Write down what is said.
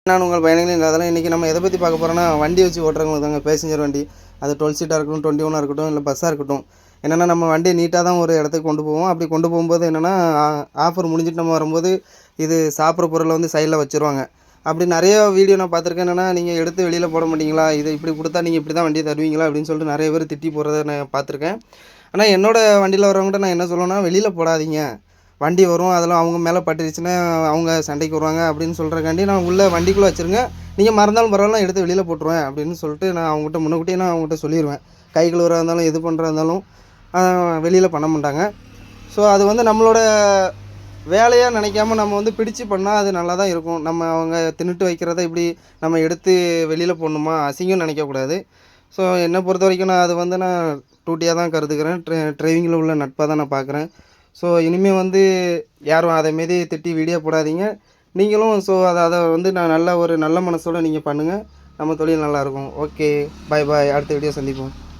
நான் உங்கள் பயணங்களின் அதெல்லாம் இன்றைக்கி நம்ம எதை பற்றி பார்க்க போகிறோன்னா, வண்டி வச்சு ஓட்டுறவங்களுக்கு தாங்க. பேசஞ்சர் வண்டி. அது 12 சீட்டாக இருக்கட்டும், 21 இருக்கட்டும், இல்லை பஸ்ஸாக இருக்கட்டும். என்னென்னா நம்ம வண்டியை நீட்டாக தான் ஒரு இடத்துக்கு கொண்டு போவோம். அப்படி கொண்டு போகும்போது என்னென்னா, ஆஃபர் முடிஞ்சிட்டு நம்ம வரும்போது இது சாப்பிட்ற பொருளை வந்து சைடில் வச்சுருவாங்க. அப்படி நிறைய வீடியோ நான் பார்த்துருக்கேன். என்னென்னா, நீங்கள் எடுத்து வெளியில் போட மாட்டீங்களா, இதை இப்படி கொடுத்தா நீங்கள் இப்படி தான் வண்டியை தருவீங்களா அப்படின்னு சொல்லிட்டு நிறைய பேர் திட்டி போகிறத நான் பார்த்துருக்கேன். ஆனால் என்னோடய வண்டியில் வரவங்கள்ட்ட நான் என்ன சொல்லுவேன்னா, வெளியில் போடாதீங்க. வண்டி வரும், அதெல்லாம் அவங்க மேலே பட்டுருச்சுன்னா அவங்க சண்டைக்கு வருவாங்க அப்படின்னு சொல்கிறக்காண்டி நான் உள்ளே வண்டிக்குள்ளே வச்சுருங்க. நீங்கள் மறந்தாலும் பரவாயில்ல, எடுத்து வெளியில் போட்டுருவேன் அப்படின்னு சொல்லிட்டு நான் அவங்ககிட்ட முன்னக்கூட்டியே நான் அவங்ககிட்ட சொல்லிடுவேன். கை கழுவுறதா இருந்தாலும் எது பண்ணுறதா இருந்தாலும் வெளியில் பண்ண மாட்டாங்க. ஸோ அது வந்து நம்மளோட வேலையாக நினைக்காம நம்ம வந்து பிடிச்சு பண்ணால் அது நல்லா தான் இருக்கும். நம்ம அவங்க தின்னுட்டு வைக்கிறத இப்படி நம்ம எடுத்து வெளியில் போடணுமா, அசிங்கம் நினைக்கக்கூடாது. ஸோ என்னை பொறுத்த வரைக்கும் நான் அது வந்து நான் டூட்டியாக தான் கருதுக்கிறேன். டிரைவிங்கில் உள்ள நட்பாக தான் நான் பார்க்குறேன். ஸோ இனிமேல் வந்து யாரும் அதேமாரி திட்டி வீடியோ போடாதீங்க. நீங்களும் ஸோ அதை வந்து நான் நல்ல மனசோடு நீங்கள் பண்ணுங்கள். நம்ம தொழில் நல்லாயிருக்கும். ஓகே, பாய் பாய். அடுத்த வீடியோ சந்திப்போம்.